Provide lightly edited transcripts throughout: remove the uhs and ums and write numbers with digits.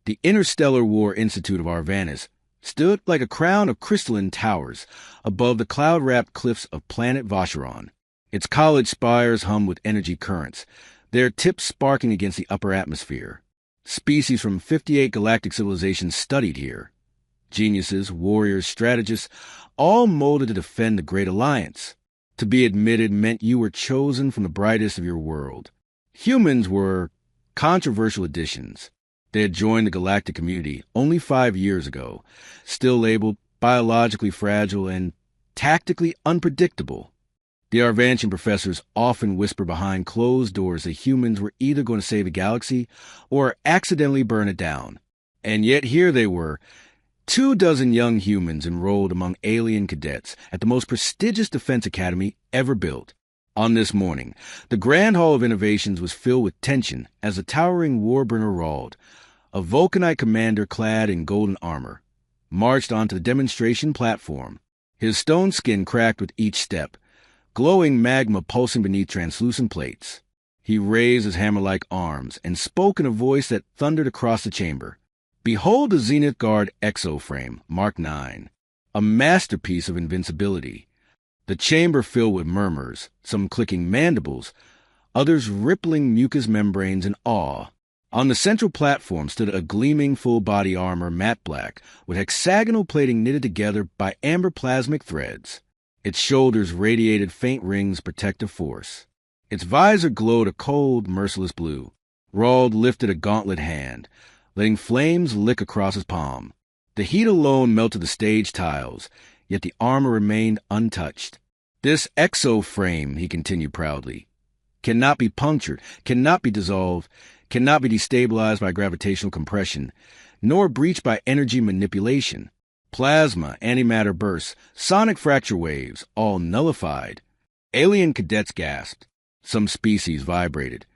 The Interstellar War Institute of Arvanis stood like a crown of crystalline towers above the cloud-wrapped cliffs of planet Vacheron. Its college spires hummed with energy currents, their tips sparking against the upper atmosphere. Species from 58 galactic civilizations studied here. Geniuses, warriors, strategists, all molded to defend the Great Alliance. To be admitted meant you were chosen from the brightest of your world. Humans were controversial additions. They had joined the galactic community only 5 years ago, still labeled biologically fragile and tactically unpredictable. The Arvantian professors often whisper behind closed doors that humans were either going to save the galaxy or accidentally burn it down. And yet here they were, 24 young humans enrolled among alien cadets at the most prestigious defense academy ever built. On this morning, the Grand Hall of Innovations was filled with tension as the towering warbringer Rald, a Vulcanite commander clad in golden armor, marched onto the demonstration platform. His stone skin cracked with each step, glowing magma pulsing beneath translucent plates. He raised his hammer-like arms and spoke in a voice that thundered across the chamber. Behold the Zenith Guard exoframe, Mark 9, a masterpiece of invincibility. The chamber filled with murmurs, some clicking mandibles, others rippling mucous membranes in awe. On the central platform stood a gleaming full-body armor matte black with hexagonal plating knitted together by amber plasmic threads. Its shoulders radiated faint rings of protective force. Its visor glowed a cold, merciless blue. Rald lifted a gauntlet hand, letting flames lick across his palm. The heat alone melted the stage tiles, yet the armor remained untouched. This exoframe, he continued proudly, cannot be punctured, cannot be dissolved, cannot be destabilized by gravitational compression, nor breached by energy manipulation. Plasma, antimatter bursts, sonic fracture waves, all nullified. Alien cadets gasped. Some species vibrated.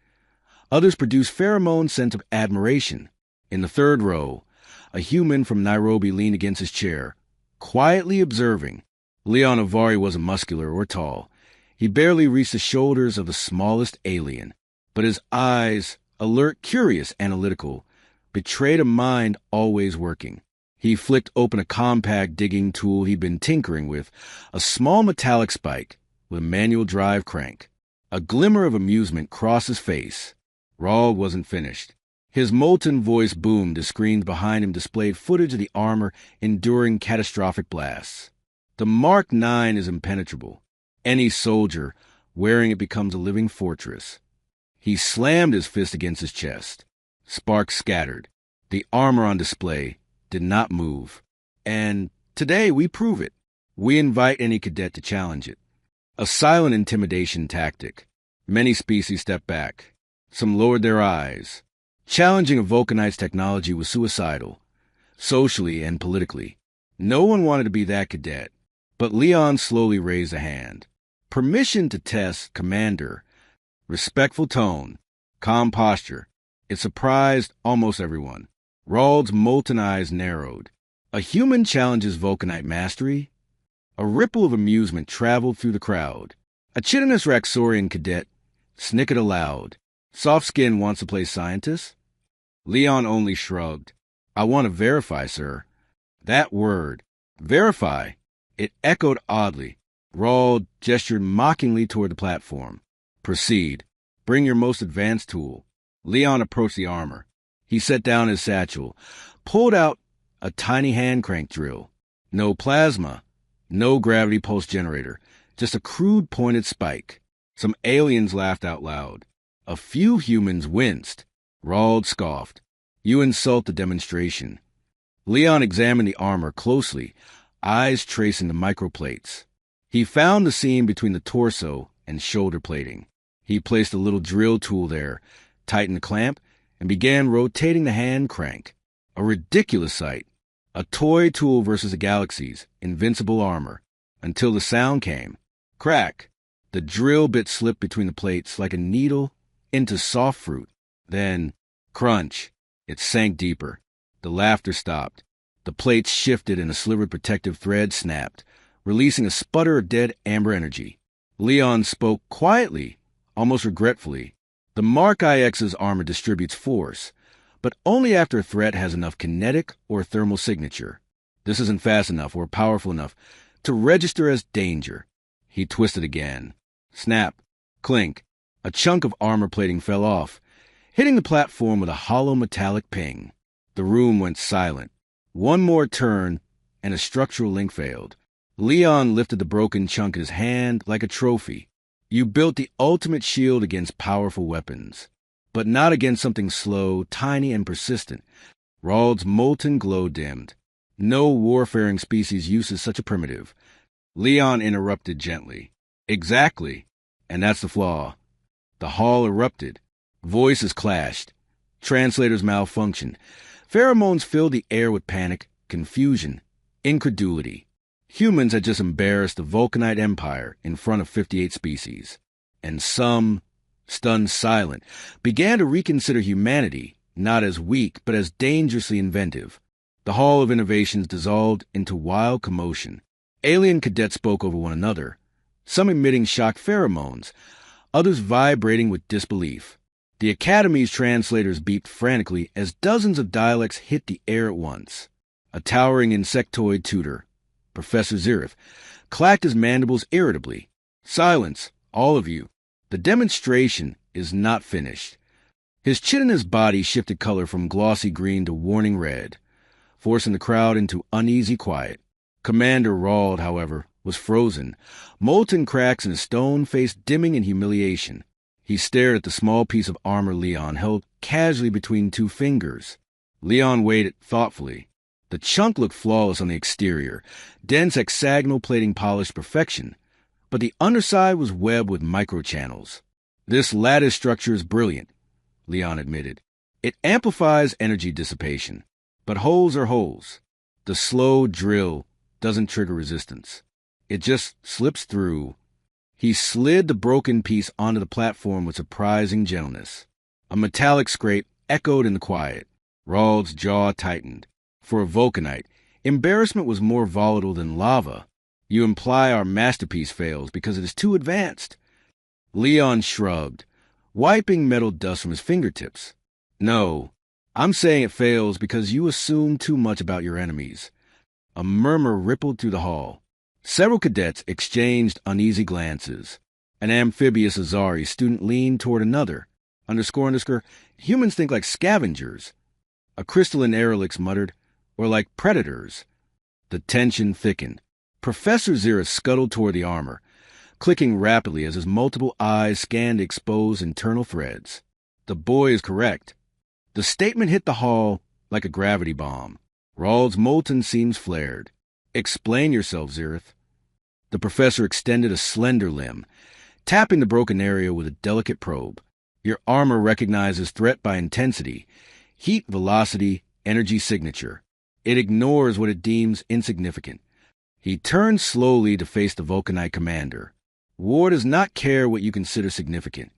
Others produced pheromone scents of admiration. In the third row, a human from Nairobi leaned against his chair, quietly observing. Leon Avari wasn't muscular or tall. He barely reached the shoulders of the smallest alien, but his eyes, alert, curious, analytical, betrayed a mind always working. He flicked open a compact digging tool he'd been tinkering with, a small metallic spike with a manual drive crank. A glimmer of amusement crossed his face. Rald wasn't finished. His molten voice boomed as screens behind him displayed footage of the armor enduring catastrophic blasts. The Mark 9 is impenetrable. Any soldier wearing it becomes a living fortress. He slammed his fist against his chest. Sparks scattered. The armor on display did not move. And today we prove it. We invite any cadet to challenge it. A silent intimidation tactic. Many species stepped back. Some lowered their eyes. Challenging a Vulcanite's technology was suicidal, socially and politically. No one wanted to be that cadet. But Leon slowly raised a hand. Permission to test, Commander. Respectful tone. Calm posture. It surprised almost everyone. Rald's molten eyes narrowed. A human challenges Vulcanite mastery? A ripple of amusement traveled through the crowd. A chitinous Raxorian cadet snickered aloud. Soft Skin wants to play scientist? Leon only shrugged. I want to verify, sir. That word, verify, it echoed oddly. Rald gestured mockingly toward the platform. Proceed. Bring your most advanced tool. Leon approached the armor. He set down his satchel, pulled out a tiny hand crank drill. No plasma, no gravity pulse generator, just a crude pointed spike. Some aliens laughed out loud. A few humans winced. Rald scoffed. You insult the demonstration. Leon examined the armor closely, eyes tracing the microplates. He found the seam between the torso and shoulder plating. He placed a little drill tool there, tightened the clamp, and began rotating the hand crank. A ridiculous sight. A toy tool versus the galaxies, invincible armor, until the sound came. Crack. The drill bit slipped between the plates like a needle into soft fruit. Then, crunch. It sank deeper. The laughter stopped. The plates shifted and a slivered protective thread snapped, releasing a sputter of dead amber energy. Leon spoke quietly, almost regretfully. The Mark IX's armor distributes force, but only after a threat has enough kinetic or thermal signature. This isn't fast enough or powerful enough to register as danger. He twisted again. Snap, clink. A chunk of armor plating fell off, hitting the platform with a hollow metallic ping. The room went silent. One more turn, and a structural link failed. Leon lifted the broken chunk in his hand like a trophy. You built the ultimate shield against powerful weapons, but not against something slow, tiny, and persistent. Rawld's molten glow dimmed. No warfaring species uses such a primitive. Leon interrupted gently. Exactly. And that's the flaw. The hall erupted. Voices clashed. Translators malfunctioned. Pheromones filled the air with panic, confusion, incredulity. Humans had just embarrassed the Vulcanite Empire in front of 58 species. And some, stunned silent, began to reconsider humanity, not as weak, but as dangerously inventive. The Hall of Innovations dissolved into wild commotion. Alien cadets spoke over one another, some emitting shocked pheromones, others vibrating with disbelief. The Academy's translators beeped frantically as dozens of dialects hit the air at once. A towering insectoid tutor, Professor Zirith, clacked his mandibles irritably. Silence, all of you. The demonstration is not finished. His chin and his body shifted color from glossy green to warning red, forcing the crowd into uneasy quiet. Commander Rawld, however, was frozen, molten cracks in his stone face dimming in humiliation. He stared at the small piece of armor Leon held casually between two fingers. Leon weighed it thoughtfully. The chunk looked flawless on the exterior, dense hexagonal plating polished perfection, but the underside was webbed with microchannels. This lattice structure is brilliant, Leon admitted. It amplifies energy dissipation, but holes are holes. The slow drill doesn't trigger resistance. It just slips through. He slid the broken piece onto the platform with surprising gentleness. A metallic scrape echoed in the quiet. Rawld's jaw tightened. For a Vulcanite, embarrassment was more volatile than lava. You imply our masterpiece fails because it is too advanced. Leon shrugged, wiping metal dust from his fingertips. No, I'm saying it fails because you assume too much about your enemies. A murmur rippled through the hall. Several cadets exchanged uneasy glances. An amphibious Azari student leaned toward another. Humans think like scavengers. A crystalline Erelix muttered, or like predators. The tension thickened. Professor Zirith scuttled toward the armor, clicking rapidly as his multiple eyes scanned exposed internal threads. The boy is correct. The statement hit the hall like a gravity bomb. Rawld's molten seams flared. Explain yourself, Zirith. The professor extended a slender limb, tapping the broken area with a delicate probe. Your armor recognizes threat by intensity, heat, velocity, energy signature. It ignores what it deems insignificant. He turned slowly to face the Vulcanite commander. War does not care what you consider significant.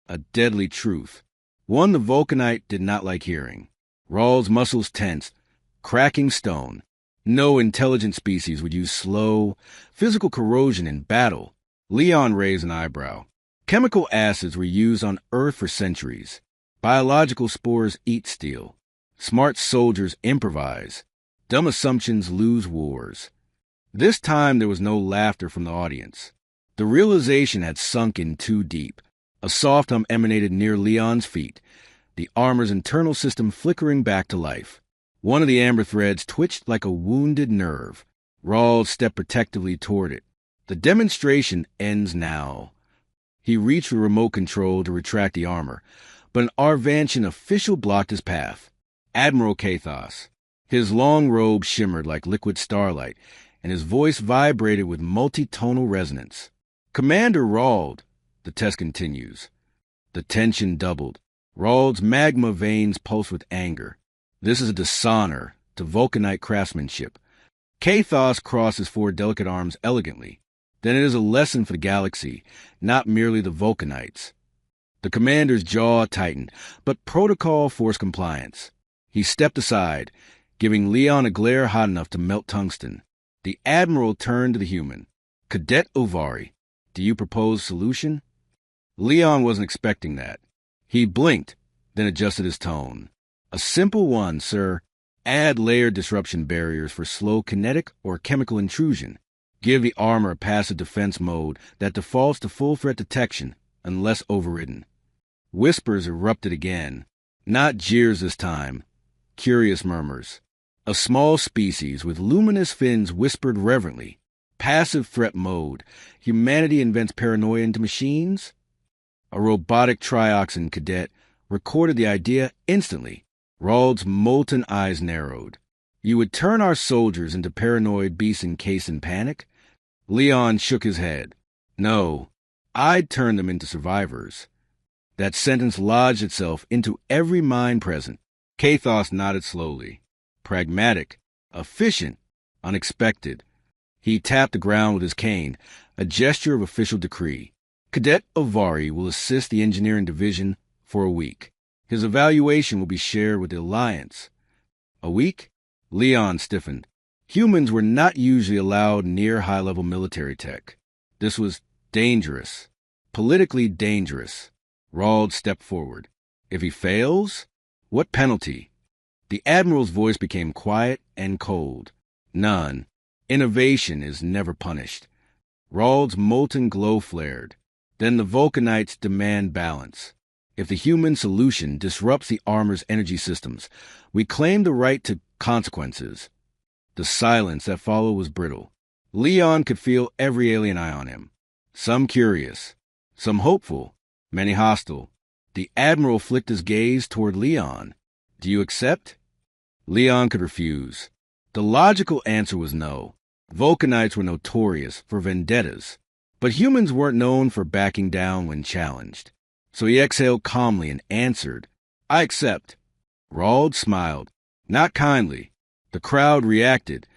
A deadly truth. One the Vulcanite did not like hearing. Rawld's muscles tensed, cracking stone. No intelligent species would use slow, physical corrosion in battle. Leon raised an eyebrow. Chemical acids were used on Earth for centuries. Biological spores eat steel. Smart soldiers improvise. Dumb assumptions lose wars. This time there was no laughter from the audience. The realization had sunk in too deep. A soft hum emanated near Leon's feet, the armor's internal system flickering back to life. One of the amber threads twitched like a wounded nerve. Rawld stepped protectively toward it. The demonstration ends now. He reached for remote control to retract the armor, but an Arvantian official blocked his path. Admiral Kathos. His long robe shimmered like liquid starlight, and his voice vibrated with multi-tonal resonance. Commander Rawld, the test continues. The tension doubled. Rawld's magma veins pulsed with anger. This is a dishonor to Vulcanite craftsmanship. Kathos crossed his four delicate arms elegantly. Then it is a lesson for the galaxy, not merely the Vulcanites. The commander's jaw tightened, but protocol forced compliance. He stepped aside, giving Leon a glare hot enough to melt tungsten. The admiral turned to the human. Cadet Ovari, do you propose solution? Leon wasn't expecting that. He blinked, then adjusted his tone. A simple one, sir. Add layered disruption barriers for slow kinetic or chemical intrusion. Give the armor a passive defense mode that defaults to full threat detection unless overridden. Whispers erupted again. Not jeers this time. Curious murmurs. A small species with luminous fins whispered reverently. Passive threat mode. Humanity invents paranoia into machines? A robotic trioxin cadet recorded the idea instantly. Rawld's molten eyes narrowed. You would turn our soldiers into paranoid beasts encased in panic? Leon shook his head. No, I'd turn them into survivors. That sentence lodged itself into every mind present. Kathos nodded slowly. Pragmatic, efficient, unexpected. He tapped the ground with his cane, a gesture of official decree. Cadet Ovari will assist the engineering division for a week. His evaluation will be shared with the Alliance. A week? Leon stiffened. Humans were not usually allowed near high-level military tech. This was dangerous. Politically dangerous. Rawld stepped forward. If he fails? What penalty? The Admiral's voice became quiet and cold. None. Innovation is never punished. Rawld's molten glow flared. Then the Vulcanites demand balance. If the human solution disrupts the armor's energy systems, we claim the right to consequences. The silence that followed was brittle. Leon could feel every alien eye on him. Some curious, some hopeful, many hostile. The Admiral flicked his gaze toward Leon. Do you accept? Leon could refuse. The logical answer was no. Vulcanites were notorious for vendettas, but humans weren't known for backing down when challenged. So he exhaled calmly and answered, I accept. Rawld smiled, not kindly. The crowd reacted,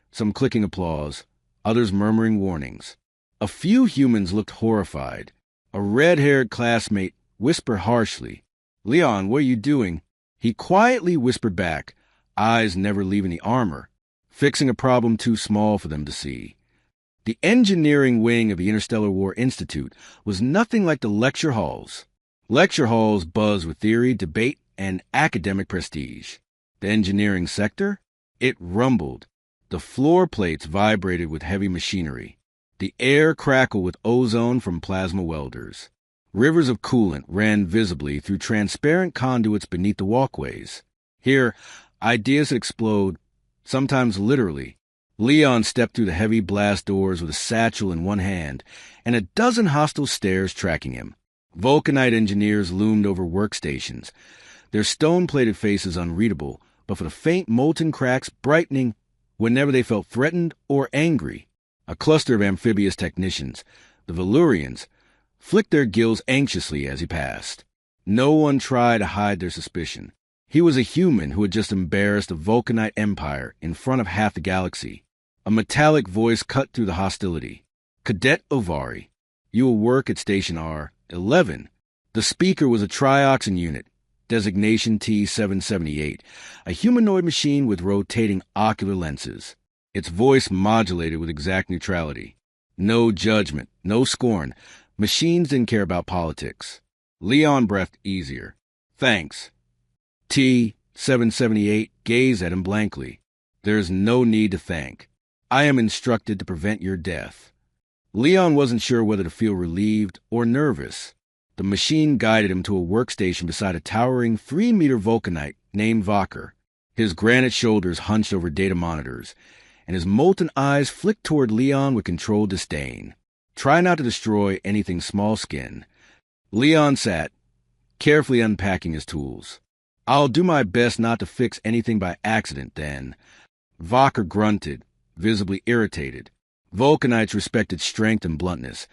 some clicking applause, others murmuring warnings. A few humans looked horrified. A red-haired classmate whispered harshly, Leon, what are you doing? He quietly whispered back, eyes never leaving the armor, fixing a problem too small for them to see. The engineering wing of the Interstellar War Institute was nothing like the lecture halls. Lecture halls buzzed with theory, debate, and academic prestige. The engineering sector? It rumbled. The floor plates vibrated with heavy machinery. The air crackled with ozone from plasma welders. Rivers of coolant ran visibly through transparent conduits beneath the walkways. Here, ideas would explode, sometimes literally. Leon stepped through the heavy blast doors with a satchel in one hand, and a dozen hostile stares tracking him. Vulcanite engineers loomed over workstations, their stone-plated faces unreadable, but for the faint molten cracks brightening whenever they felt threatened or angry. A cluster of amphibious technicians, the Valurians, flicked their gills anxiously as he passed. No one tried to hide their suspicion. He was a human who had just embarrassed the Vulcanite Empire in front of half the galaxy. A metallic voice cut through the hostility. Cadet Ovari, you will work at Station R-11. The speaker was a trioxin unit, designation T-778, a humanoid machine with rotating ocular lenses. Its voice modulated with exact neutrality. No judgment, no scorn. Machines didn't care about politics. Leon breathed easier. Thanks. T-778 gazed at him blankly. There is no need to thank. I am instructed to prevent your death. Leon wasn't sure whether to feel relieved or nervous. The machine guided him to a workstation beside a towering 3-meter Vulcanite named Vacher. His granite shoulders hunched over data monitors, and his molten eyes flicked toward Leon with controlled disdain. Try not to destroy anything small-skin. Leon sat, carefully unpacking his tools. I'll do my best not to fix anything by accident, then. Vacher grunted, visibly irritated. Vulcanites respected strength and bluntness.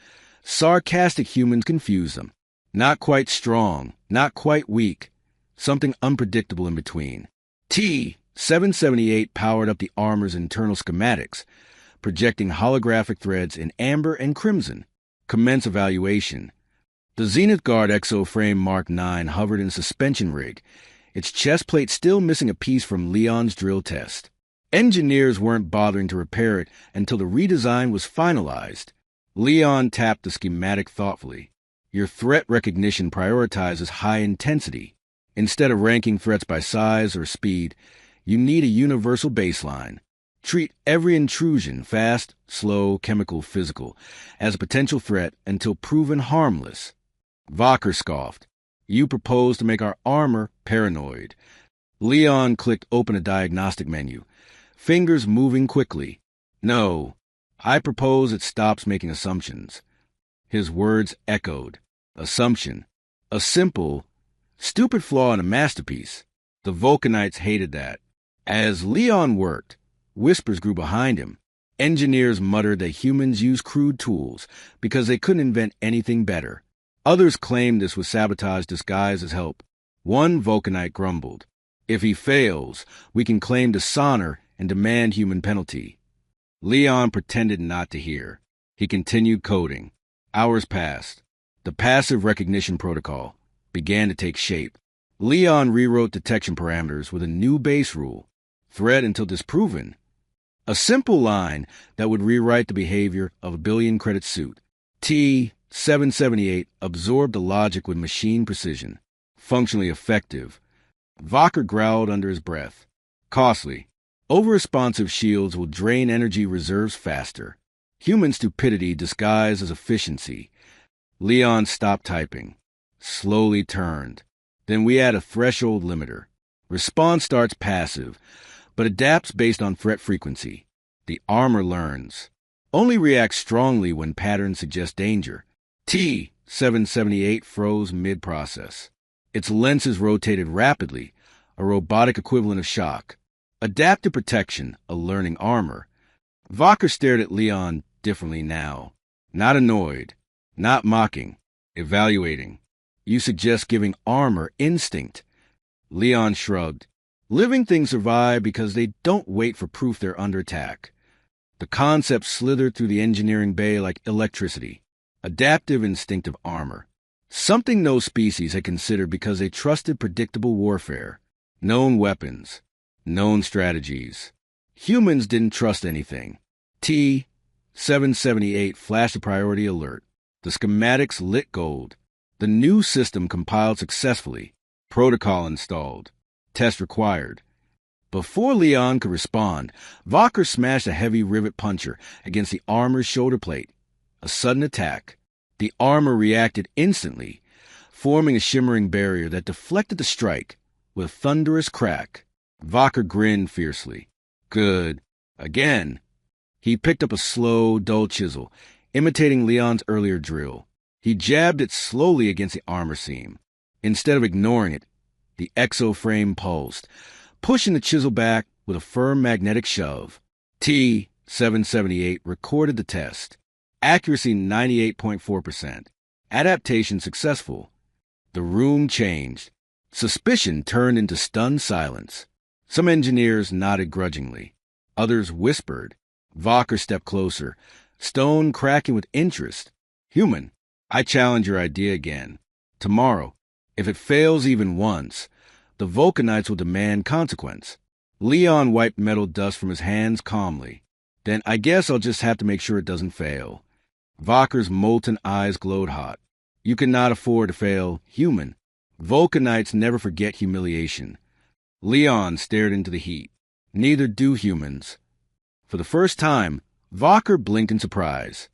Sarcastic humans confused them. Not quite strong, not quite weak. Something unpredictable in between. T-778 powered up the armor's internal schematics, projecting holographic threads in amber and crimson. Commence evaluation. The Zenith Guard exoframe Mark IX hovered in a suspension rig, its chest plate still missing a piece from Leon's drill test. Engineers weren't bothering to repair it until the redesign was finalized. Leon tapped the schematic thoughtfully. Your threat recognition prioritizes high intensity. Instead of ranking threats by size or speed, you need a universal baseline. Treat every intrusion, fast, slow, chemical, physical, as a potential threat until proven harmless. Vocker scoffed. You propose to make our armor paranoid. Leon clicked open a diagnostic menu, fingers moving quickly. No, I propose it stops making assumptions. His words echoed. Assumption. A simple, stupid flaw in a masterpiece. The Vulcanites hated that. As Leon worked, whispers grew behind him. Engineers muttered that humans use crude tools because they couldn't invent anything better. Others claimed this was sabotage disguised as help. One Vulcanite grumbled. If he fails, we can claim dishonor and demand human penalty. Leon pretended not to hear. He continued coding. Hours passed. The passive recognition protocol began to take shape. Leon rewrote detection parameters with a new base rule. Threat until disproven. A simple line that would rewrite the behavior of a billion-credit suit. T-778 absorbed the logic with machine precision. Functionally effective. Vocker growled under his breath. Costly. Over-responsive shields will drain energy reserves faster. Human stupidity disguised as efficiency. Leon stopped typing. Slowly turned. Then we add a threshold limiter. Response starts passive, but adapts based on threat frequency. The armor learns. Only reacts strongly when patterns suggest danger. T-778 froze mid-process. Its lenses rotated rapidly, a robotic equivalent of shock. Adaptive protection, a learning armor. Vocker stared at Leon differently now. Not annoyed. Not mocking. Evaluating. You suggest giving armor instinct. Leon shrugged. Living things survive because they don't wait for proof they're under attack. The concept slithered through the engineering bay like electricity. Adaptive instinctive armor. Something no species had considered because they trusted predictable warfare. Known weapons. Known strategies. Humans didn't trust anything. T-778 flashed a priority alert. The schematics lit gold. The new system compiled successfully. Protocol installed. Test required. Before Leon could respond, Vocker smashed a heavy rivet puncher against the armor's shoulder plate. A sudden attack. The armor reacted instantly, forming a shimmering barrier that deflected the strike with a thunderous crack. Vocker grinned fiercely. Good. Again. He picked up a slow, dull chisel, imitating Leon's earlier drill. He jabbed it slowly against the armor seam. Instead of ignoring it, the exoframe pulsed, pushing the chisel back with a firm magnetic shove. T-778 recorded the test. Accuracy 98.4%. Adaptation successful. The room changed. Suspicion turned into stunned silence. Some engineers nodded grudgingly. Others whispered. Vocker stepped closer, stone cracking with interest. Human, I challenge your idea again. Tomorrow, if it fails even once, the Vulcanites will demand consequence. Leon wiped metal dust from his hands calmly. Then I guess I'll just have to make sure it doesn't fail. Vocker's molten eyes glowed hot. You cannot afford to fail, human. Vulcanites never forget humiliation. Leon stared into the heat. Neither do humans. For the first time, Vocker blinked in surprise.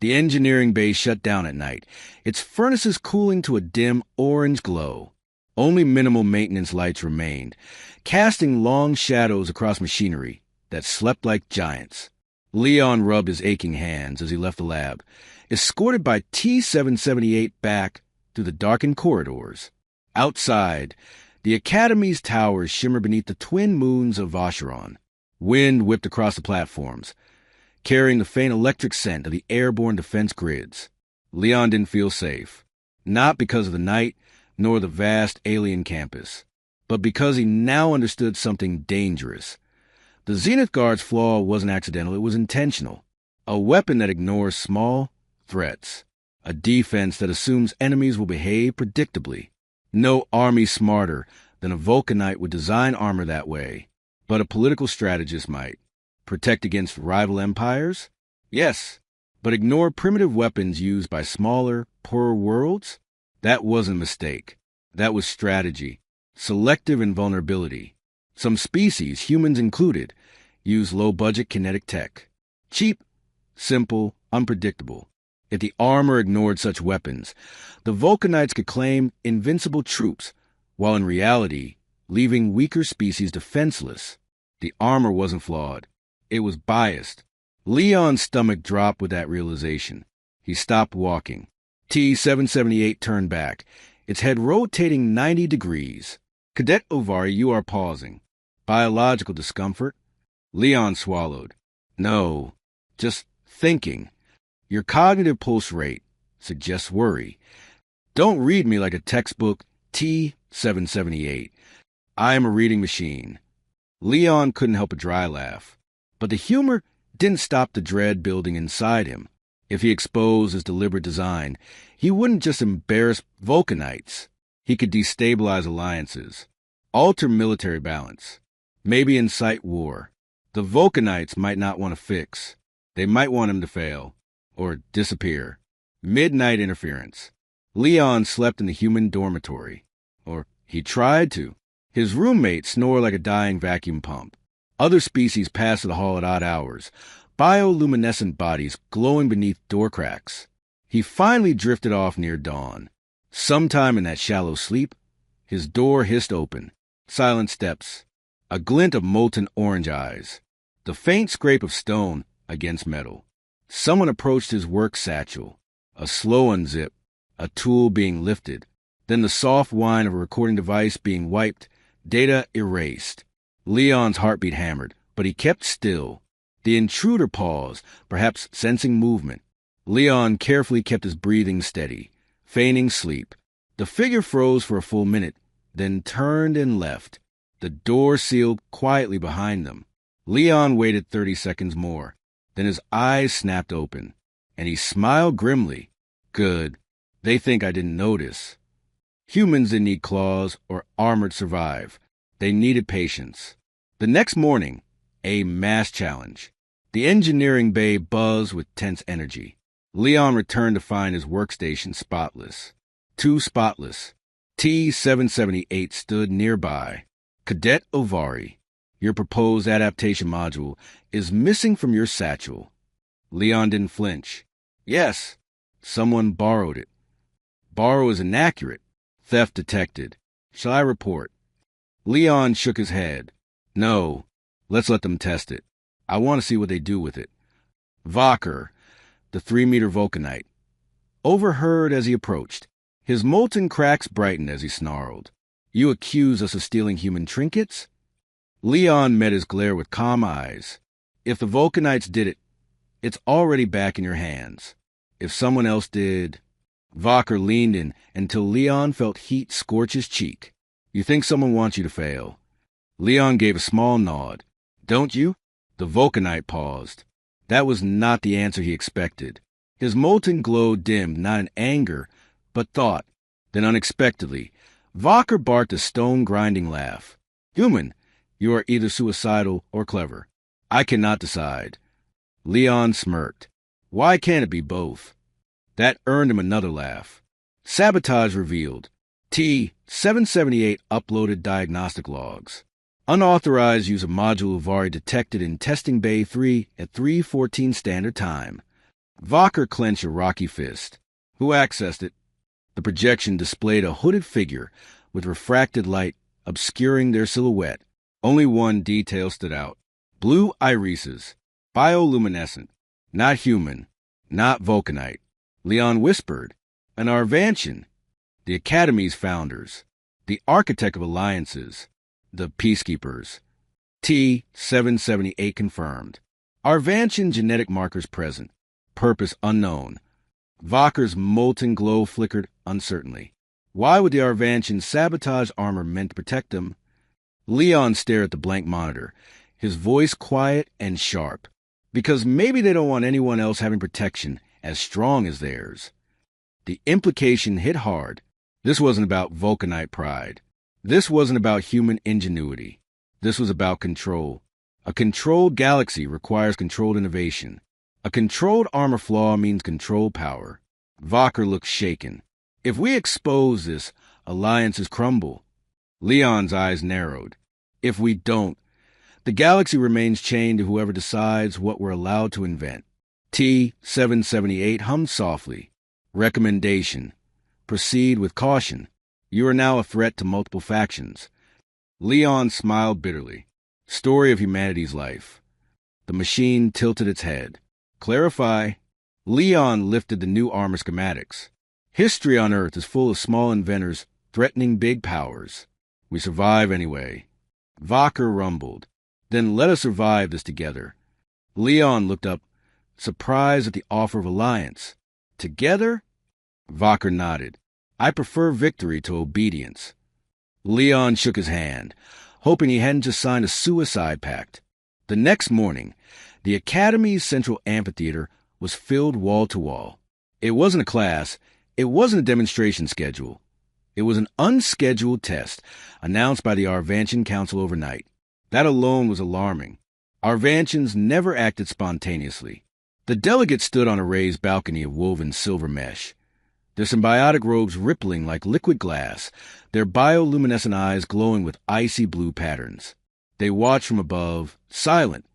The engineering bay shut down at night, its furnaces cooling to a dim orange glow. Only minimal maintenance lights remained, casting long shadows across machinery that slept like giants. Leon rubbed his aching hands as he left the lab, escorted by T-778 back through the darkened corridors. Outside, the Academy's towers shimmered beneath the twin moons of Vacheron. Wind whipped across the platforms, carrying the faint electric scent of the airborne defense grids. Leon didn't feel safe, not because of the night, nor the vast alien campus, but because he now understood something dangerous. The Zenith Guard's flaw wasn't accidental, it was intentional. A weapon that ignores small threats. A defense that assumes enemies will behave predictably. No army smarter than a Vulcanite would design armor that way, but a political strategist might. Protect against rival empires? Yes, but ignore primitive weapons used by smaller, poorer worlds? That wasn't a mistake. That was strategy. selective invulnerability. Some species, humans included, use low-budget kinetic tech. Cheap, simple, unpredictable. If the armor ignored such weapons, the Vulcanites could claim invincible troops, while in reality, leaving weaker species defenseless. The armor wasn't flawed. It was biased. Leon's stomach dropped with that realization. He stopped walking. T-778 turned back, its head rotating 90 degrees. Cadet Ovari, you are pausing. Biological discomfort? Leon swallowed. No, just thinking. Your cognitive pulse rate suggests worry. Don't read me like a textbook T-778. I am a reading machine. Leon couldn't help a dry laugh. But the humor didn't stop the dread building inside him. If he exposed his deliberate design, he wouldn't just embarrass Vulcanites. He could destabilize alliances, alter military balance, maybe incite war. The Vulcanites might not want to fix. They might want him to fail, or disappear. Midnight interference. Leon slept in the human dormitory. Or he tried to. His roommate snored like a dying vacuum pump. Other species passed the hall at odd hours, bioluminescent bodies glowing beneath door cracks. He finally drifted off near dawn. Sometime in that shallow sleep, his door hissed open. Silent steps. A glint of molten orange eyes. The faint scrape of stone against metal. Someone approached his work satchel. A slow unzip. A tool being lifted. Then the soft whine of a recording device being wiped. Data erased. Leon's heartbeat hammered, but he kept still. The intruder paused, perhaps sensing movement. Leon carefully kept his breathing steady, feigning sleep. The figure froze for a full minute, then turned and left. The door sealed quietly behind them. Leon waited 30 seconds more. Then his eyes snapped open, and he smiled grimly. Good. They think I didn't notice. Humans didn't need claws or armor to survive. They needed patience. The next morning, a mass challenge. The engineering bay buzzed with tense energy. Leon returned to find his workstation spotless. Too spotless. T-778 stood nearby. Cadet Ovari, your proposed adaptation module is missing from your satchel. Leon didn't flinch. Yes, someone borrowed it. Borrow is inaccurate. Theft detected. Shall I report? Leon shook his head. No, let's let them test it. I want to see what they do with it. Vaker, the 3-meter Vulcanite, overheard as he approached. His molten cracks brightened as he snarled. You accuse us of stealing human trinkets? Leon met his glare with calm eyes. If the Vulcanites did it, it's already back in your hands. If someone else did... Vaker leaned in until Leon felt heat scorch his cheek. You think someone wants you to fail? Leon gave a small nod. Don't you? The Vulcanite paused. That was not the answer he expected. His molten glow dimmed, not in anger, but thought. Then unexpectedly, Vaker barked a stone-grinding laugh. Human, you are either suicidal or clever. I cannot decide. Leon smirked. Why can't it be both? That earned him another laugh. Sabotage revealed. T-778 uploaded diagnostic logs. Unauthorized use of module Ovari detected in Testing Bay 3 at 3:14 Standard Time. Vaker clenched a rocky fist. Who accessed it? The projection displayed a hooded figure with refracted light obscuring their silhouette. Only one detail stood out. Blue irises. Bioluminescent. Not human. Not Vulcanite. Leon whispered. An Arvantian. The Academy's founders. The architect of alliances. The peacekeepers. T-778 confirmed. Arvantian genetic markers present. Purpose unknown. Vaker's molten glow flickered uncertainly. Why would the Arvantians sabotage armor meant to protect them? Leon stared at the blank monitor, his voice quiet and sharp. Because maybe they don't want anyone else having protection as strong as theirs. The implication hit hard. This wasn't about Vulcanite pride. This wasn't about human ingenuity. This was about control. A controlled galaxy requires controlled innovation. A controlled armor flaw means controlled power. Vaker looked shaken. If we expose this, alliances crumble. Leon's eyes narrowed. If we don't, the galaxy remains chained to whoever decides what we're allowed to invent. T-778 hummed softly. Recommendation. Proceed with caution. You are now a threat to multiple factions. Leon smiled bitterly. Story of humanity's life. The machine tilted its head. Clarify. Leon lifted the new armor schematics. History on Earth is full of small inventors threatening big powers. We survive anyway. Vacher rumbled. Then let us survive this together. Leon looked up, surprised at the offer of alliance. Together? Vacher nodded. I prefer victory to obedience. Leon shook his hand, hoping he hadn't just signed a suicide pact. The next morning, the Academy's central amphitheater was filled wall to wall. It wasn't a class. It wasn't a demonstration schedule. It was an unscheduled test announced by the Arvantian Council overnight. That alone was alarming. Arvantians never acted spontaneously. The delegates stood on a raised balcony of woven silver mesh, their symbiotic robes rippling like liquid glass, their bioluminescent eyes glowing with icy blue patterns. They watched from above, silent,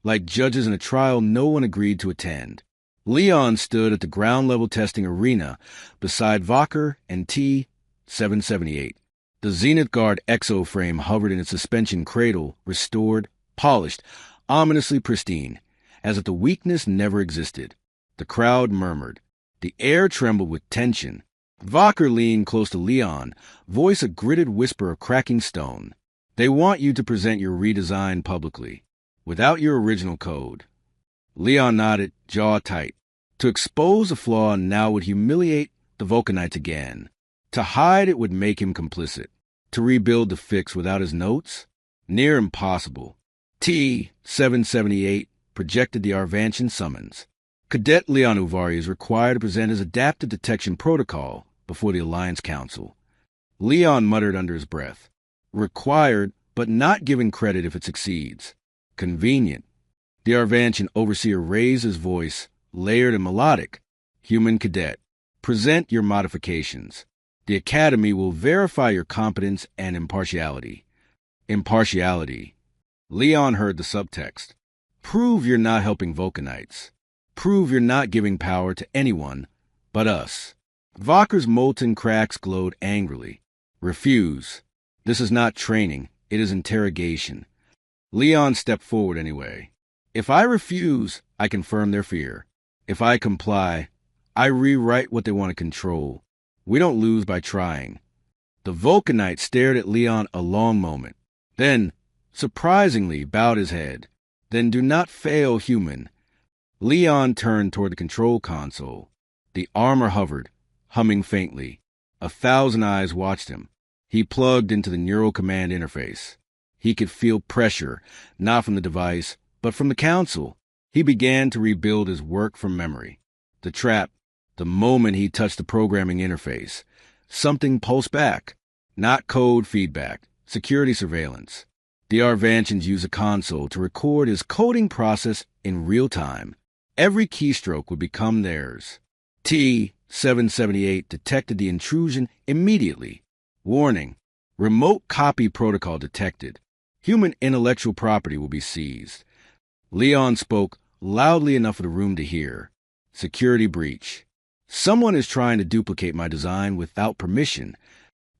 like judges in a trial no one agreed to attend. Leon stood at the ground-level testing arena beside Vacher and T-778. The Zenith Guard exo-frame hovered in its suspension cradle, restored, polished, ominously pristine, as if the weakness never existed. The crowd murmured. The air trembled with tension. Vacher leaned close to Leon, voice a gritted whisper of cracking stone. They want you to present your redesign publicly, without your original code. Leon nodded, jaw tight. To expose a flaw now would humiliate the Vulcanites again. To hide it would make him complicit. To rebuild the fix without his notes? Near impossible. T-778 projected the Arvantian summons. Cadet Leon Uvari is required to present his adaptive detection protocol before the Alliance Council. Leon muttered under his breath. Required, but not given credit if it succeeds. Convenient. The Arvantian overseer raised his voice, layered and melodic. Human Cadet, present your modifications. The Academy will verify your competence and impartiality. Impartiality. Leon heard the subtext. Prove you're not helping Vulcanites. Prove you're not giving power to anyone but us. Vacher's molten cracks glowed angrily. Refuse. This is not training. It is interrogation. Leon stepped forward anyway. If I refuse, I confirm their fear. If I comply, I rewrite what they want to control. We don't lose by trying. The Vulcanite stared at Leon a long moment. Then, surprisingly, bowed his head. Then do not fail, human. Leon turned toward the control console. The armor hovered, humming faintly. 1,000 eyes watched him. He plugged into the neural command interface. He could feel pressure, not from the device, but from the council. He began to rebuild his work from memory. The trap, the moment he touched the programming interface. Something pulsed back. Not code feedback, security surveillance. The Arvantians use a console to record his coding process in real time. Every keystroke would become theirs. T-778 detected the intrusion immediately. Warning. Remote copy protocol detected. Human intellectual property will be seized. Leon spoke loudly enough for the room to hear. Security breach. Someone is trying to duplicate my design without permission.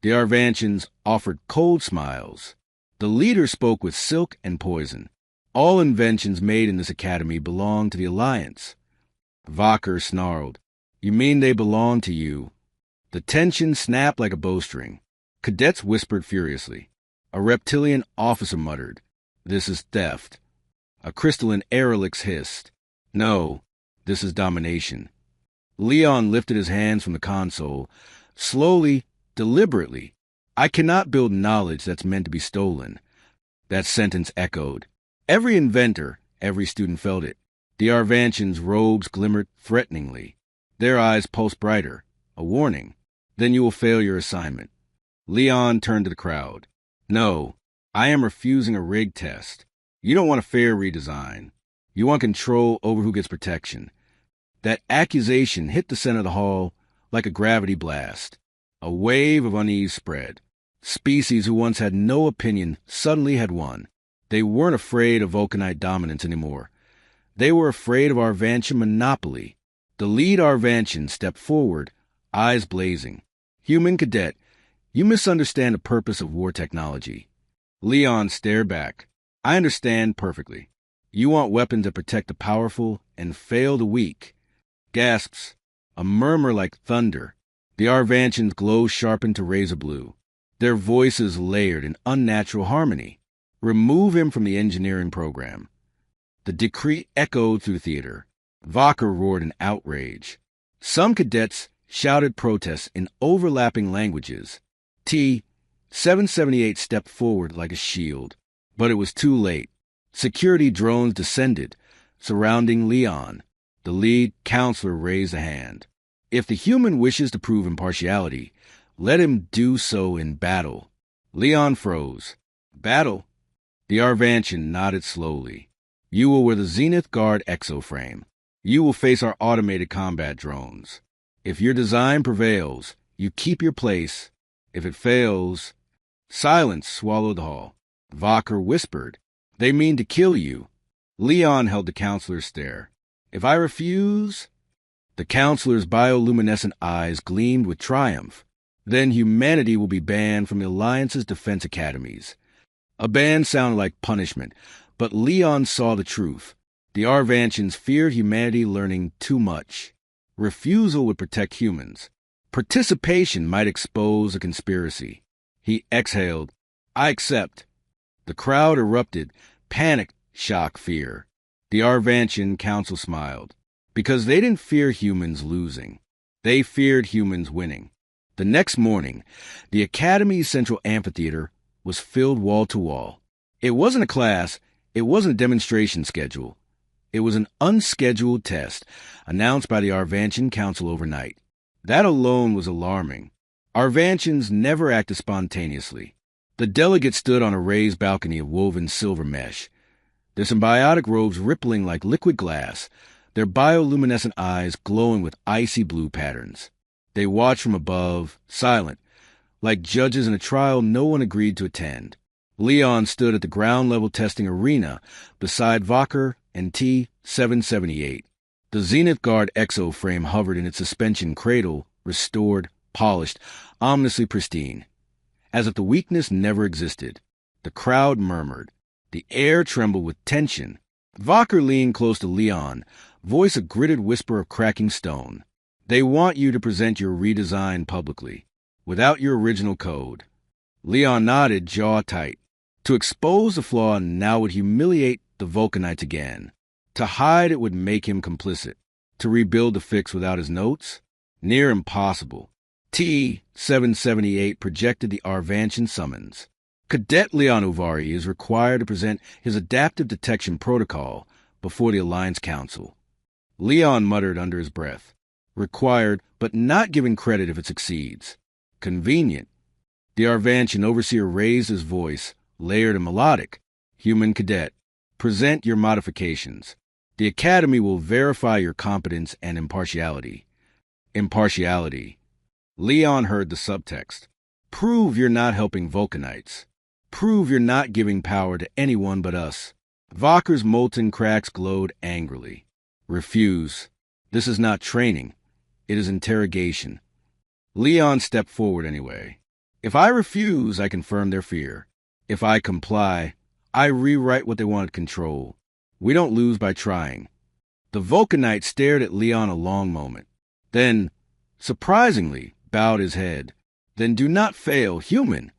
The Arvantians offered cold smiles. The leader spoke with silk and poison. All inventions made in this academy belong to the Alliance. Vacher snarled. You mean they belong to you? The tension snapped like a bowstring. Cadets whispered furiously. A reptilian officer muttered. This is theft. A crystalline aerolix hissed. No, this is domination. Leon lifted his hands from the console, slowly, deliberately. I cannot build knowledge that's meant to be stolen. That sentence echoed. Every inventor, every student felt it. The Arvantians' robes glimmered threateningly. Their eyes pulsed brighter. A warning. Then you will fail your assignment. Leon turned to the crowd. No, I am refusing a rig test. You don't want a fair redesign. You want control over who gets protection. That accusation hit the center of the hall like a gravity blast. A wave of unease spread. Species who once had no opinion suddenly had one. They weren't afraid of Vulcanite dominance anymore. They were afraid of Arvantian monopoly. The lead Arvantian stepped forward, eyes blazing. "Human cadet, you misunderstand the purpose of war technology." Leon stared back. "I understand perfectly. You want weapons that protect the powerful and fail the weak." Gasps. A murmur like thunder. The Arvantians' glow sharpened to razor blue. Their voices layered in unnatural harmony. "Remove him from the engineering program." The decree echoed through the theater. Vacher roared in outrage. Some cadets shouted protests in overlapping languages. T-778 stepped forward like a shield, but it was too late. Security drones descended, surrounding Leon. The lead counselor raised a hand. "If the human wishes to prove impartiality, let him do so in battle." Leon froze. "Battle?" The Arvantian nodded slowly. "You will wear the Zenith Guard exoframe. You will face our automated combat drones. If your design prevails, you keep your place. If it fails—" Silence swallowed the hall. Vacher whispered, "They mean to kill you." Leon held the counselor's stare. "If I refuse—" The counselor's bioluminescent eyes gleamed with triumph. "Then humanity will be banned from the Alliance's defense academies." A ban sounded like punishment, but Leon saw the truth. The Arvantians feared humanity learning too much. Refusal would protect humans. Participation might expose a conspiracy. He exhaled. "I accept." The crowd erupted. Panic, shock, fear. The Arvantian council smiled. Because they didn't fear humans losing. They feared humans winning. The next morning, the Academy's central amphitheater was filled wall to wall. It wasn't a class. It wasn't a demonstration schedule. It was an unscheduled test, announced by the Arvantian Council overnight. That alone was alarming. Arvantians never acted spontaneously. The delegates stood on a raised balcony of woven silver mesh, their symbiotic robes rippling like liquid glass, their bioluminescent eyes glowing with icy blue patterns. They watched from above, silent, like judges in a trial no one agreed to attend. Leon stood at the ground-level testing arena beside Vacher and T-778. The Zenith Guard exoframe hovered in its suspension cradle, restored, polished, ominously pristine, as if the weakness never existed. The crowd murmured. The air trembled with tension. Vacher leaned close to Leon, voice a gritted whisper of cracking stone. "They want you to present your redesign publicly, without your original code." Leon nodded, jaw tight. To expose the flaw now would humiliate the Vulcanites again. To hide it would make him complicit. To rebuild the fix without his notes? Near impossible. T-778 projected the Arvantian summons. Cadet Leon Uvari is required to present his adaptive detection protocol before the Alliance Council. Leon muttered under his breath. Required, but not given credit if it succeeds. Convenient. The Arvantian overseer raised his voice, layered and melodic. "Human cadet, present your modifications. The Academy will verify your competence and impartiality." Impartiality. Leon heard the subtext. Prove you're not helping Vulcanites. Prove you're not giving power to anyone but us. Vacher's molten cracks glowed angrily. Refuse. This is not training. It is interrogation. Leon stepped forward anyway. If I refuse, I confirm their fear. If I comply, I rewrite what they want to control. We don't lose by trying. The Vulcanite stared at Leon a long moment. Then, surprisingly, bowed his head. Then do not fail, human.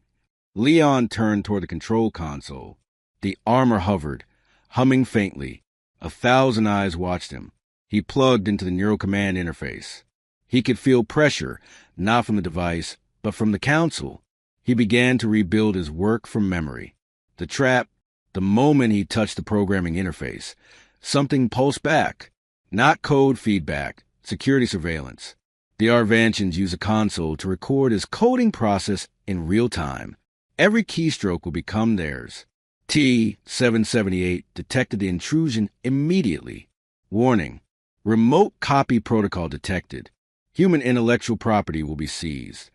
Leon turned toward the control console. The armor hovered, humming faintly. 1,000 eyes watched him. He plugged into the neural command interface. He could feel pressure, not from the device, but from the council. He began to rebuild his work from memory. The trap, the moment he touched the programming interface, something pulsed back. Not code feedback, security surveillance. The Arvantians use a console to record his coding process in real time. Every keystroke will become theirs. T-778 detected the intrusion immediately. Warning. Remote copy protocol detected. Human intellectual property will be seized.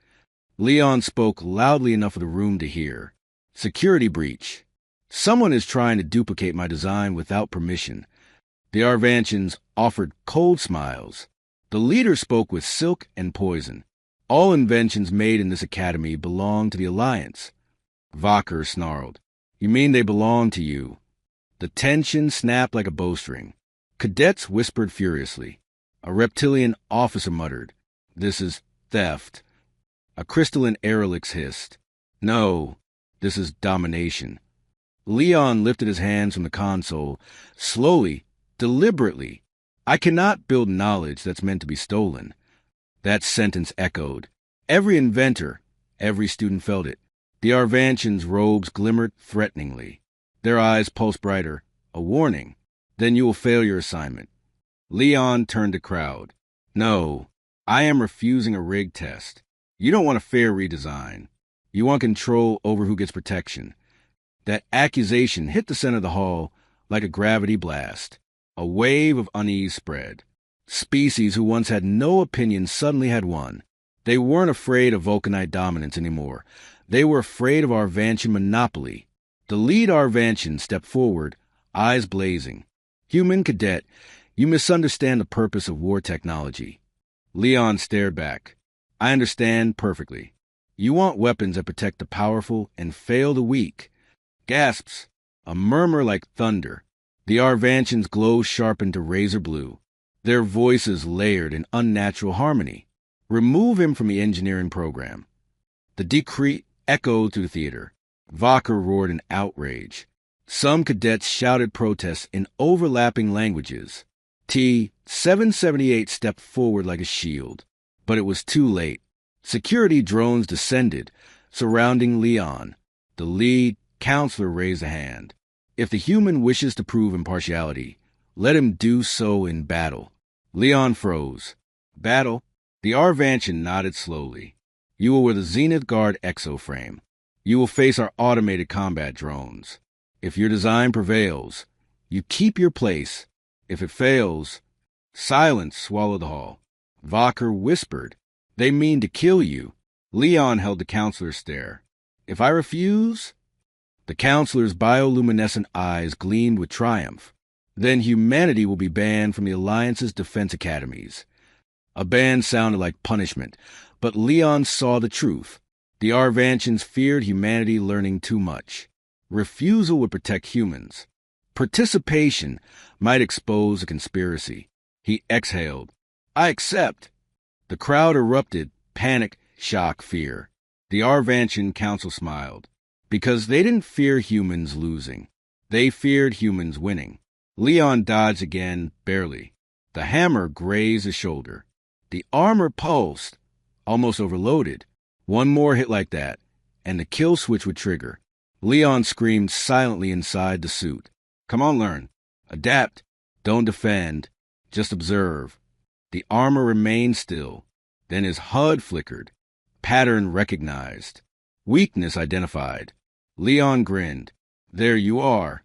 Leon spoke loudly enough for the room to hear. Security breach. Someone is trying to duplicate my design without permission. The Arvantians offered cold smiles. The leader spoke with silk and poison. All inventions made in this academy belong to the Alliance. Vaker snarled. You mean they belong to you? The tension snapped like a bowstring. Cadets whispered furiously. A reptilian officer muttered, "This is theft." A crystalline Aerolix hissed, "No, this is domination." Leon lifted his hands from the console, slowly, deliberately. I cannot build knowledge that's meant to be stolen. That sentence echoed. Every inventor, every student felt it. The Arvantians' robes glimmered threateningly. Their eyes pulsed brighter. A warning. Then you will fail your assignment. Leon turned to crowd. No, I am refusing a rig test. You don't want a fair redesign. You want control over who gets protection. That accusation hit the center of the hall like a gravity blast. A wave of unease spread. Species who once had no opinion suddenly had one. They weren't afraid of Vulcanite dominance anymore. They were afraid of Arvantian monopoly. The lead Arvantian stepped forward, eyes blazing. Human cadet, you misunderstand the purpose of war technology. Leon stared back. I understand perfectly. You want weapons that protect the powerful and fail the weak. Gasps. A murmur like thunder. The Arvantians' glow sharpened to razor blue. Their voices layered in unnatural harmony. Remove him from the engineering program. The decree echoed through the theater. Vaker roared in outrage. Some cadets shouted protests in overlapping languages. T-778 stepped forward like a shield. But it was too late. Security drones descended, surrounding Leon. The lead counselor raised a hand. If the human wishes to prove impartiality, let him do so in battle. Leon froze. Battle? The Arvantian nodded slowly. You will wear the Zenith Guard exoframe. You will face our automated combat drones. If your design prevails, you keep your place. If it fails, silence swallowed the hall. Vaker whispered, They mean to kill you. Leon held the counselor's stare. If I refuse? The counselor's bioluminescent eyes gleamed with triumph. Then humanity will be banned from the Alliance's defense academies. A ban sounded like punishment, but Leon saw the truth. The Arvantians feared humanity learning too much. Refusal would protect humans. Participation might expose a conspiracy. He exhaled. I accept. The crowd erupted, panic, shock, fear. The Arvantian council smiled. Because they didn't fear humans losing. They feared humans winning. Leon dodged again, barely. The hammer grazed his shoulder. The armor pulsed, almost overloaded. One more hit like that, and the kill switch would trigger. Leon screamed silently inside the suit. Come on, learn. Adapt. Don't defend. Just observe. The armor remained still. Then his HUD flickered. Pattern recognized. Weakness identified. Leon grinned. There you are.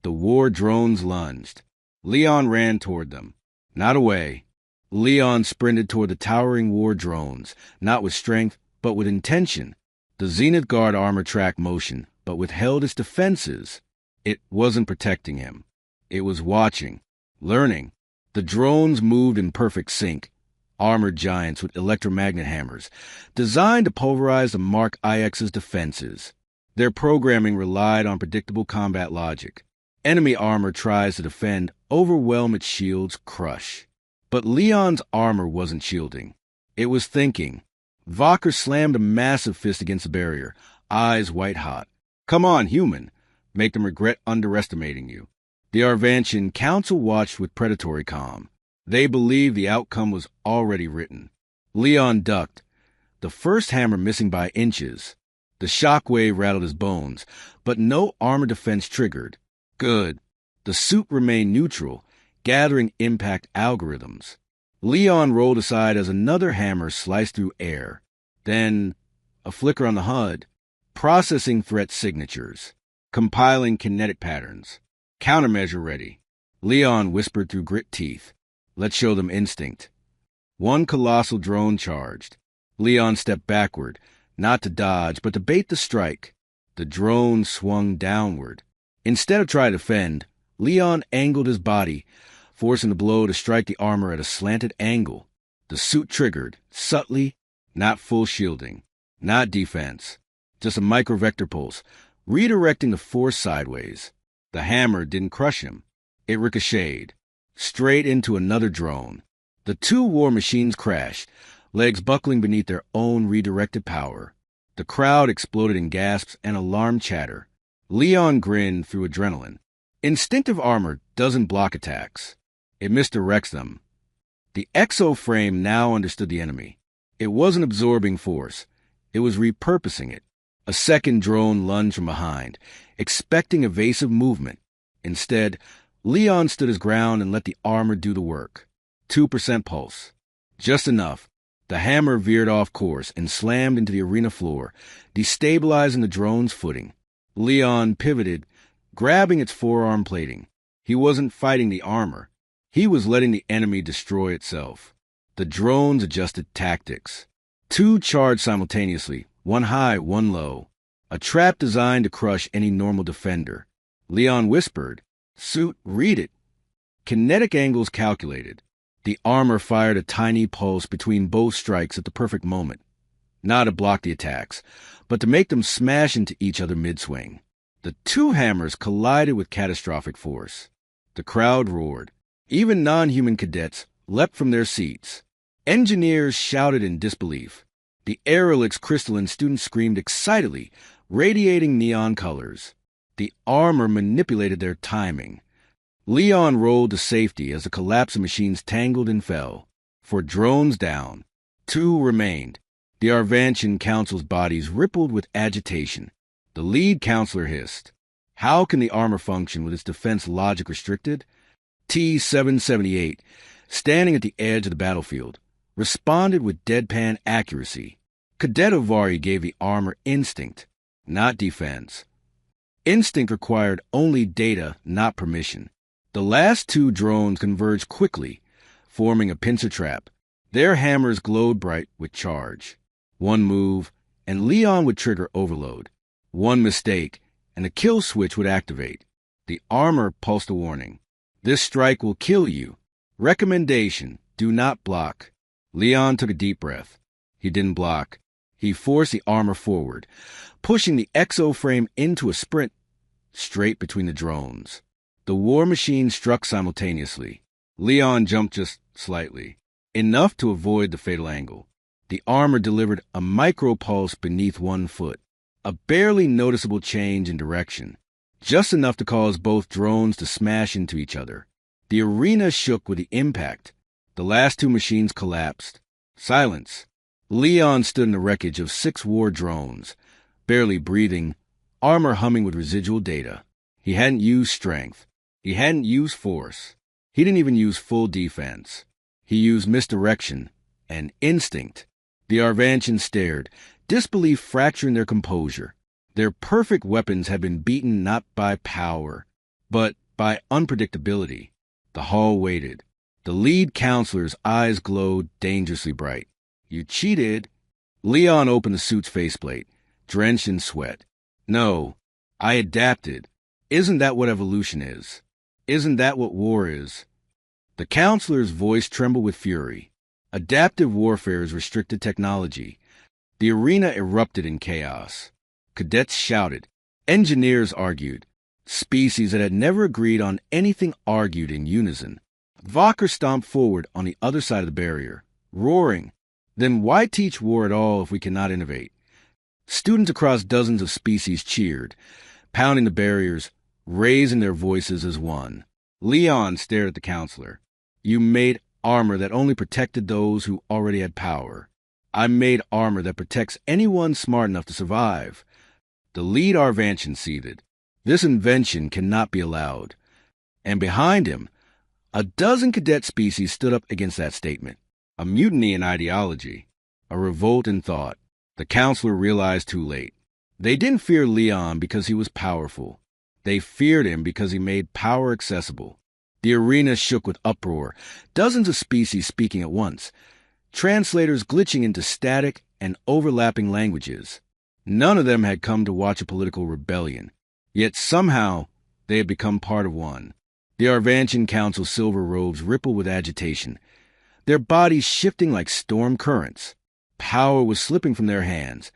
The war drones lunged. Leon ran toward them. Not away. Leon sprinted toward the towering war drones, not with strength, but with intention. The Zenith Guard armor tracked motion, but withheld its defenses. It wasn't protecting him. It was watching, learning. The drones moved in perfect sync, armored giants with electromagnet hammers, designed to pulverize the Mark IX's defenses. Their programming relied on predictable combat logic. Enemy armor tries to defend, overwhelm its shields, crush. But Leon's armor wasn't shielding. It was thinking. Vaker slammed a massive fist against the barrier, eyes white-hot. Come on, human. Make them regret underestimating you. The Arvantian council watched with predatory calm. They believed the outcome was already written. Leon ducked, the first hammer missing by inches. The shockwave rattled his bones, but no armor defense triggered. Good. The suit remained neutral, gathering impact algorithms. Leon rolled aside as another hammer sliced through air. Then, a flicker on the HUD. Processing threat signatures. Compiling kinetic patterns. Countermeasure ready. Leon whispered through grit teeth. Let's show them instinct. One colossal drone charged. Leon stepped backward, not to dodge, but to bait the strike. The drone swung downward. Instead of trying to defend, Leon angled his body, forcing the blow to strike the armor at a slanted angle. The suit triggered, subtly, not full shielding, not defense, just a microvector pulse, redirecting the force sideways. The hammer didn't crush him. It ricocheted, straight into another drone. The two war machines crashed, legs buckling beneath their own redirected power. The crowd exploded in gasps and alarm chatter. Leon grinned through adrenaline. Instinctive armor doesn't block attacks. It misdirects them. The exo-frame now understood the enemy. It wasn't absorbing force. It was repurposing it. A second drone lunged from behind, expecting evasive movement. Instead, Leon stood his ground and let the armor do the work. 2% pulse. Just enough. The hammer veered off course and slammed into the arena floor, destabilizing the drone's footing. Leon pivoted, grabbing its forearm plating. He wasn't fighting the armor. He was letting the enemy destroy itself. The drones adjusted tactics. Two charged simultaneously, one high, one low. A trap designed to crush any normal defender. Leon whispered, "Suit, read it." Kinetic angles calculated. The armor fired a tiny pulse between both strikes at the perfect moment. Not to block the attacks, but to make them smash into each other mid-swing. The two hammers collided with catastrophic force. The crowd roared. Even non-human cadets leapt from their seats. Engineers shouted in disbelief. The Aerolix crystalline students screamed excitedly, radiating neon colors. The armor manipulated their timing. Leon rolled to safety as the collapsing machines tangled and fell. 4 drones down. 2 remained. The Arvantian Council's bodies rippled with agitation. The lead counselor hissed. How can the armor function with its defense logic restricted? T-778, standing at the edge of the battlefield, responded with deadpan accuracy. Cadet Ovari gave the armor instinct, not defense. Instinct required only data, not permission. The last 2 drones converged quickly, forming a pincer trap. Their hammers glowed bright with charge. One move, and Leon would trigger overload. One mistake, and the kill switch would activate. The armor pulsed a warning. This strike will kill you. Recommendation, do not block. Leon took a deep breath. He didn't block. He forced the armor forward, pushing the exo-frame into a sprint straight between the drones. The war machine struck simultaneously. Leon jumped just slightly, enough to avoid the fatal angle. The armor delivered a micro-pulse beneath one foot, a barely noticeable change in direction, just enough to cause both drones to smash into each other. The arena shook with the impact. The last 2 machines collapsed. Silence. Leon stood in the wreckage of 6 war drones, barely breathing, armor humming with residual data. He hadn't used strength. He hadn't used force. He didn't even use full defense. He used misdirection and instinct. The Arvantians stared, disbelief fracturing their composure. Their perfect weapons had been beaten not by power, but by unpredictability. The hall waited. The lead counselor's eyes glowed dangerously bright. You cheated. Leon opened the suit's faceplate, drenched in sweat. No, I adapted. Isn't that what evolution is? Isn't that what war is? The counselor's voice trembled with fury. Adaptive warfare is restricted technology. The arena erupted in chaos. Cadets shouted. Engineers argued. Species that had never agreed on anything argued in unison. Valkyr stomped forward on the other side of the barrier, roaring. Then why teach war at all if we cannot innovate? Students across dozens of species cheered, pounding the barriers, raising their voices as one. Leon stared at the counselor. You made armor that only protected those who already had power. I made armor that protects anyone smart enough to survive. The lead Arvantian seethed. This invention cannot be allowed. And behind him, a dozen cadet species stood up against that statement. A mutiny in ideology, a revolt in thought. The counselor realized too late. They didn't fear Leon because he was powerful. They feared him because he made power accessible. The arena shook with uproar, dozens of species speaking at once, translators glitching into static and overlapping languages. None of them had come to watch a political rebellion, yet somehow they had become part of one. The Arvantian Council's silver robes rippled with agitation, their bodies shifting like storm currents. Power was slipping from their hands,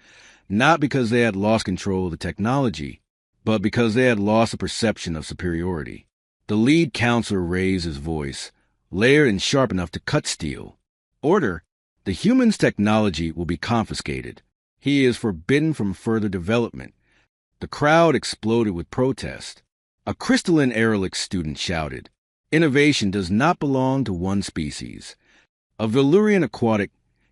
not because they had lost control of the technology, but because they had lost a perception of superiority. The lead counselor raised his voice, layered and sharp enough to cut steel. Order! The human's technology will be confiscated. He is forbidden from further development. The crowd exploded with protest. A crystalline aerolix student shouted, "Innovation does not belong to one species." A Valyrian aquatic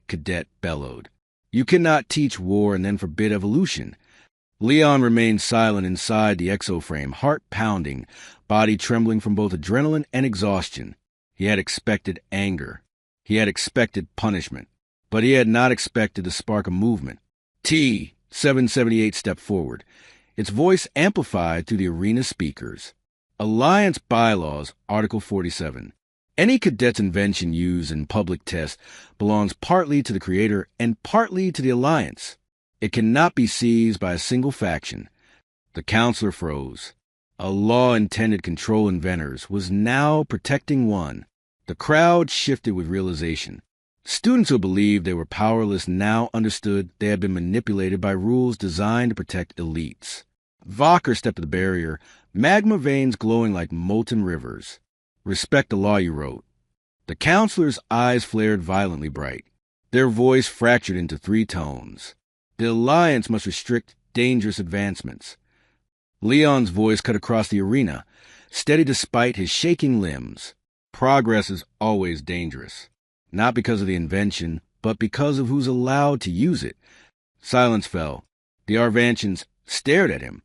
cadet bellowed, "You cannot teach war and then forbid evolution." Leon remained silent inside the exoframe, heart pounding, body trembling from both adrenaline and exhaustion. He had expected anger. He had expected punishment. But he had not expected the spark of movement. T-778 stepped forward, its voice amplified through the arena speakers. Alliance Bylaws, Article 47. Any cadet's invention used in public tests belongs partly to the creator and partly to the Alliance. It cannot be seized by a single faction. The counselor froze. A law intended to control inventors was now protecting one. The crowd shifted with realization. Students who believed they were powerless now understood they had been manipulated by rules designed to protect elites. Vocker stepped to the barrier, magma veins glowing like molten rivers. "Respect the law you wrote." The counselor's eyes flared violently bright. Their voice fractured into 3 tones. The Alliance must restrict dangerous advancements. Leon's voice cut across the arena, steady despite his shaking limbs. Progress is always dangerous, not because of the invention, but because of who's allowed to use it. Silence fell. The Arvantians stared at him.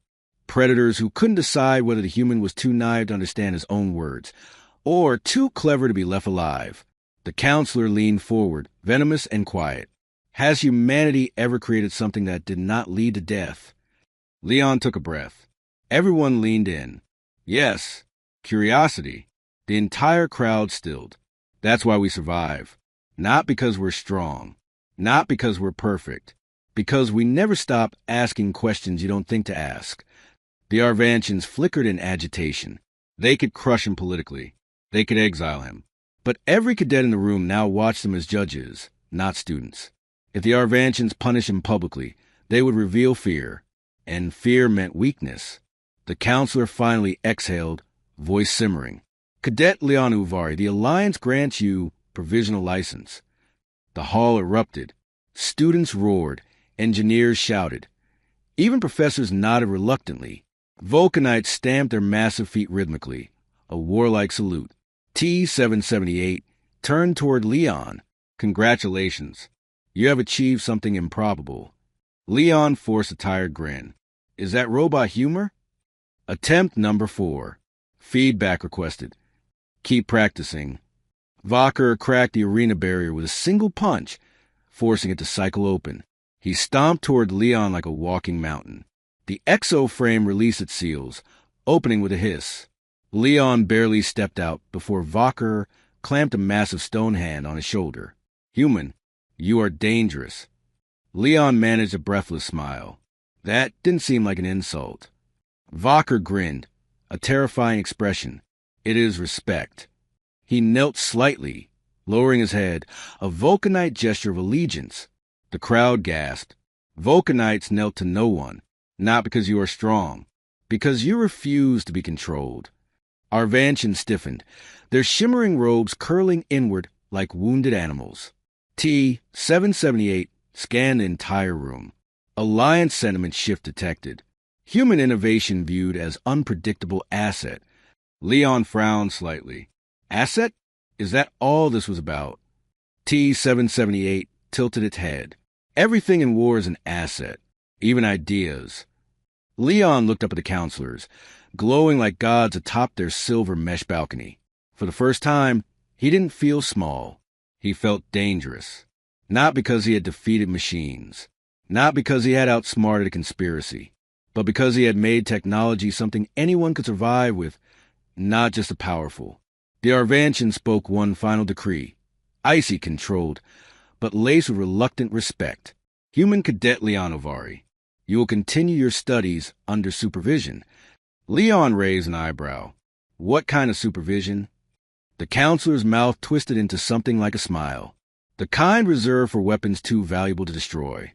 Predators who couldn't decide whether the human was too naive to understand his own words, or too clever to be left alive. The counselor leaned forward, venomous and quiet. "Has humanity ever created something that did not lead to death?" Leon took a breath. Everyone leaned in. Yes, curiosity. The entire crowd stilled. That's why we survive. Not because we're strong. Not because we're perfect. Because we never stop asking questions you don't think to ask. The Arvantians flickered in agitation. They could crush him politically. They could exile him. But every cadet in the room now watched them as judges, not students. If the Arvantians punished him publicly, they would reveal fear. And fear meant weakness. The counselor finally exhaled, voice simmering. "Cadet Leon Uvari, the Alliance grants you provisional license." The hall erupted. Students roared. Engineers shouted. Even professors nodded reluctantly. Vulcanites stamped their massive feet rhythmically, a warlike salute. T-778 turned toward Leon. "Congratulations. You have achieved something improbable." Leon forced a tired grin. "Is that robot humor?" Attempt number 4. Feedback requested. "Keep practicing." Vocker cracked the arena barrier with a single punch, forcing it to cycle open. He stomped toward Leon like a walking mountain. The exo-frame released its seals, opening with a hiss. Leon barely stepped out before Vocker clamped a massive stone hand on his shoulder. "Human, you are dangerous." Leon managed a breathless smile. That didn't seem like an insult. Vocker grinned, a terrifying expression. "It is respect." He knelt slightly, lowering his head, a Vulcanite gesture of allegiance. The crowd gasped. Vulcanites knelt to no one, not because you are strong, because you refuse to be controlled. Arvantians stiffened, their shimmering robes curling inward like wounded animals. T-778 scanned the entire room. Alliance sentiment shift detected. Human innovation viewed as unpredictable asset. Leon frowned slightly. Asset? Is that all this was about? T-778 tilted its head. Everything in war is an asset, even ideas. Leon looked up at the counselors, glowing like gods atop their silver mesh balcony. For the first time, he didn't feel small. He felt dangerous. Not because he had defeated machines. Not because he had outsmarted a conspiracy. But because he had made technology something anyone could survive with, not just the powerful. The Arvantian spoke one final decree, icy controlled, but laced with reluctant respect. Human Cadet Leon Ovari. You will continue your studies under supervision. Leon raised an eyebrow. What kind of supervision? The counselor's mouth twisted into something like a smile. The kind reserved for weapons too valuable to destroy.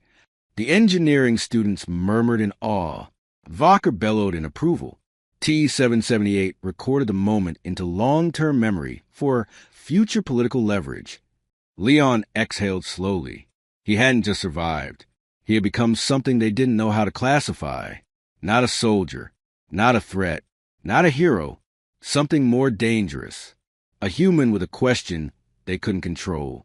The engineering students murmured in awe. Vocker bellowed in approval. T-778 recorded the moment into long-term memory for future political leverage. Leon exhaled slowly. He hadn't just survived. He had become something they didn't know how to classify. Not a soldier, not a threat, not a hero, something more dangerous. A human with a question they couldn't control.